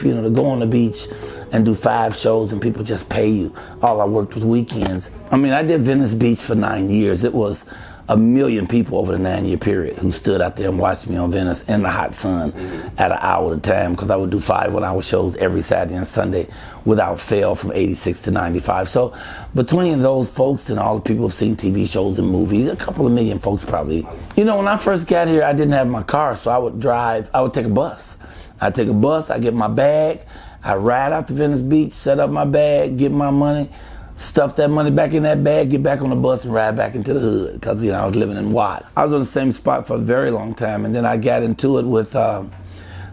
to go on the beach and do 5 shows and people just pay you. All I worked was weekends. I mean, I did Venice Beach for 9 years. It was 1 million people over the 9-year period who stood out there and watched me on Venice in the hot sun at an hour at a time, because I would do 5 one-hour shows every Saturday and Sunday without fail from 86 to 95. So between those folks and all the people who've seen TV shows and movies, a couple of million folks probably. When I first got here, I didn't have my car, so I would take a bus. I'd take a bus, I'd get my bag, I'd ride out to Venice Beach, set up my bag, get my money, stuff that money back in that bag, get back on the bus and ride back into the hood, because I was living in Watts. I was on the same spot for a very long time, and then I got into it with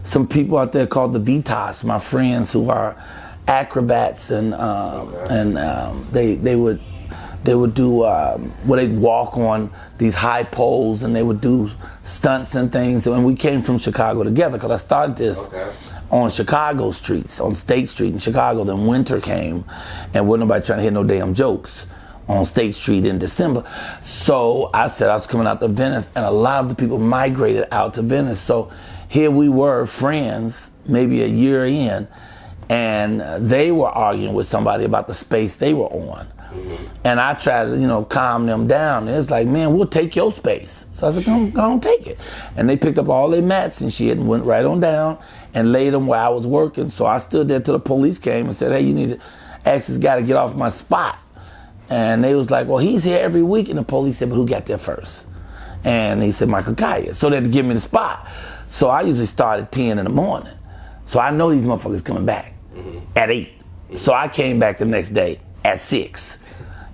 some people out there called the Vitas, my friends who are acrobats, and they would do they'd walk on these high poles, and they would do stunts and things. And we came from Chicago together, because I started this on Chicago streets, on State Street in Chicago. Then winter came, and wasn't nobody trying to hear no damn jokes on State Street in December. So I said I was coming out to Venice, and a lot of the people migrated out to Venice. So here we were, friends, maybe a year in, and they were arguing with somebody about the space they were on. And I tried to, calm them down. And it's like, man, we'll take your space. So I said, go on, take it. And they picked up all their mats and shit and went right on down and laid them where I was working. So I stood there till the police came and said, hey, you need to ask this guy to get off my spot. And they was like, well, he's here every week. And the police said, but who got there first? And he said, Michael Colyar. So they had to give me the spot. So I usually start at 10 in the morning. So I know these motherfuckers coming back at 8. So I came back the next day at 6.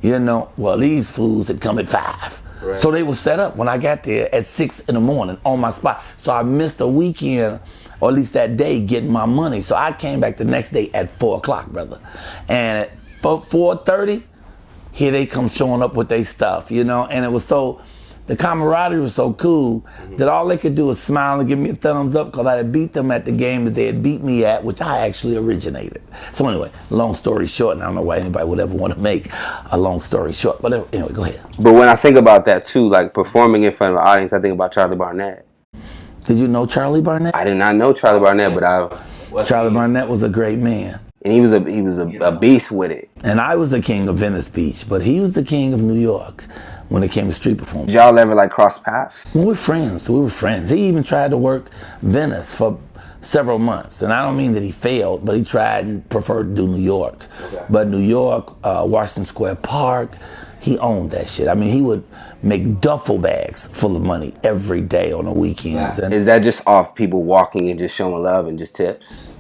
Well, these fools had come at 5. Right. So they were set up when I got there at 6 in the morning on my spot. So I missed a weekend, or at least that day, getting my money. So I came back the next day at 4 o'clock, brother. And at 4:30, here they come showing up with their stuff, and it was so, the camaraderie was so cool that all they could do was smile and give me a thumbs up, because I had beat them at the game that they had beat me at, which I actually originated. So anyway, long story short, and I don't know why anybody would ever want to make a long story short, but anyway, go ahead. But when I think about that too, like performing in front of an audience, I think about Charlie Barnett. Did you know Charlie Barnett? I did not know Charlie Barnett, but Charlie Barnett was a great man. And he was a beast with it. And I was the king of Venice Beach, but he was the king of New York when it came to street performance. Did y'all ever cross paths? We were friends. He even tried to work Venice for several months. And I don't mean that he failed, but he tried and preferred to do New York. Okay. But New York, Washington Square Park, he owned that shit. I mean, he would make duffel bags full of money every day on the weekends. And is that just off people walking and just showing love and just tips?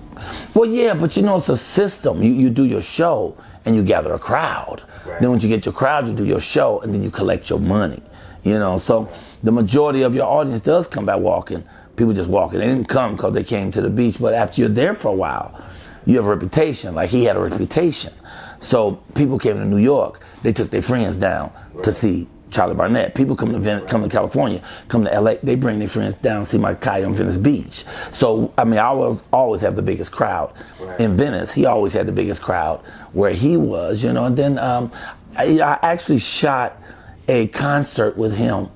Well, yeah, but it's a system. You do your show and you gather a crowd. Right. Then once you get your crowd, you do your show and then you collect your money. So the majority of your audience does come by walking. People just walking. They didn't come because they came to the beach, but after you're there for a while, you have a reputation. Like he had a reputation. So people came to New York, they took their friends down to see Charlie Barnett. People come to California, come to LA, they bring their friends down to see Michael Colyar on Venice Beach. So, I mean, I will always have the biggest crowd in Venice. He always had the biggest crowd where he was, And then I actually shot a concert with him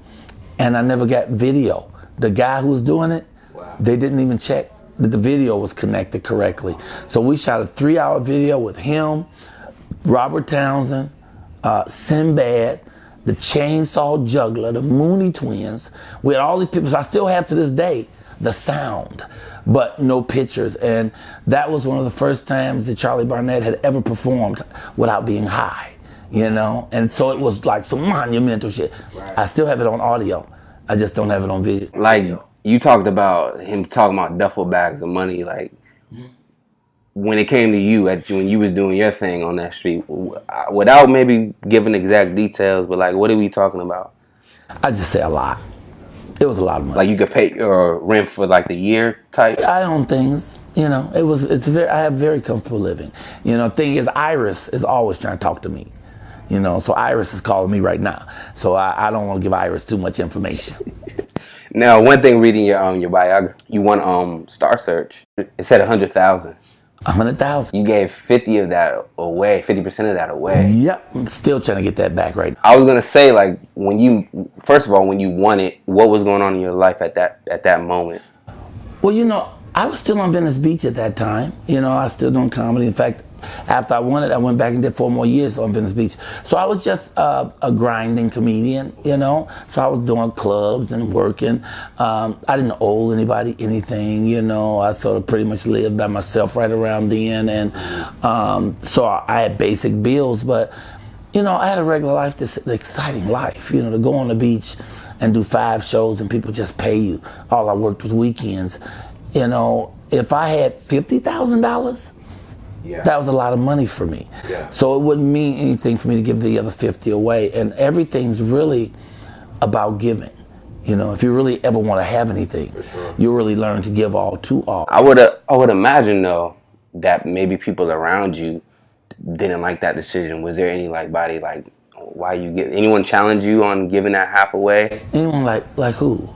and I never got video. The guy who was doing it, they didn't even check that the video was connected correctly. So we shot a 3-hour video with him, Robert Townsend, Sinbad, the Chainsaw Juggler, the Mooney Twins. We had all these people. So I still have to this day the sound, but no pictures. And that was one of the first times that Charlie Barnett had ever performed without being high, And so it was like some monumental shit. Right. I still have it on audio. I just don't have it on video. Like you talked about him talking about duffel bags of money, when it came to you, when you was doing your thing on that street, without maybe giving exact details, but what are we talking about? I just say a lot. It was a lot of money. Like you could pay rent for the year type? I own things, I have very comfortable living. Thing is, Iris is always trying to talk to me. So Iris is calling me right now. So I don't want to give Iris too much information. Now, one thing reading your biography, you won Star Search. It said 100,000. 100,000. You gave 50 of that away, 50% of that away. Yep, I'm still trying to get that back right now. I was gonna say, first of all, when you won it, what was going on in your life at that moment? Well, I was still on Venice Beach at that time. You know, I was still doing comedy. In fact, after I won it, I went back and did 4 more years on Venice Beach. So I was just a grinding comedian, you know. So I was doing clubs and working. I didn't owe anybody anything, you know. I sort of pretty much lived by myself right around then. And so I had basic bills, but, you know, I had a regular life, this exciting life, you know, to go on the beach and do 5 shows and people just pay you. All I worked was weekends. You know, if I had $50,000, that was a lot of money for me. So it wouldn't mean anything for me to give the other 50 away. And everything's really about giving. You know, if you really ever want to have anything, you really learn to give all to all. I would imagine though that maybe people around you didn't like that decision. Was there anybody like why you get anyone challenge you on giving that half away? Anyone like who?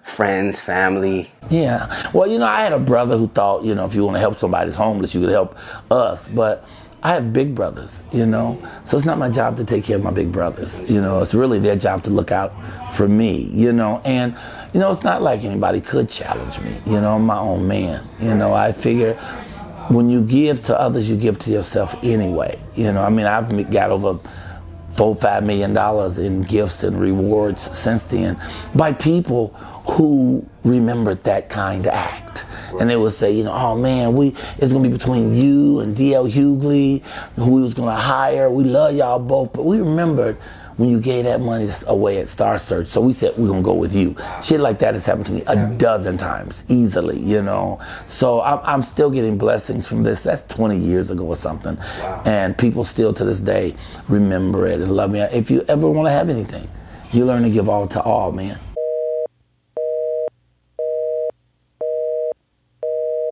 Friends, family. Yeah. Well, you know, I had a brother who thought, you know, if you want to help somebody who's homeless, you could help us. But I have big brothers, you know, so it's not my job to take care of my big brothers. You know, it's really their job to look out for me, you know. And, you know, it's not like anybody could challenge me. You know, I'm my own man. You know, I figure when you give to others, you give to yourself anyway. You know, I mean, I've got over $4-5 million in gifts and rewards since then by people who remembered that kind act. And they would say, you know, oh man, it's gonna be between you and D.L. Hughley, who we was gonna hire. We love y'all both, but we remembered when you gave that money away at Star Search. So we said, we're gonna go with you. Shit like that has happened to me a dozen times, easily, you know. So I'm still getting blessings from this. That's 20 years ago or something. And people still to this day remember it and love me. If you ever wanna have anything, you learn to give all to all, man.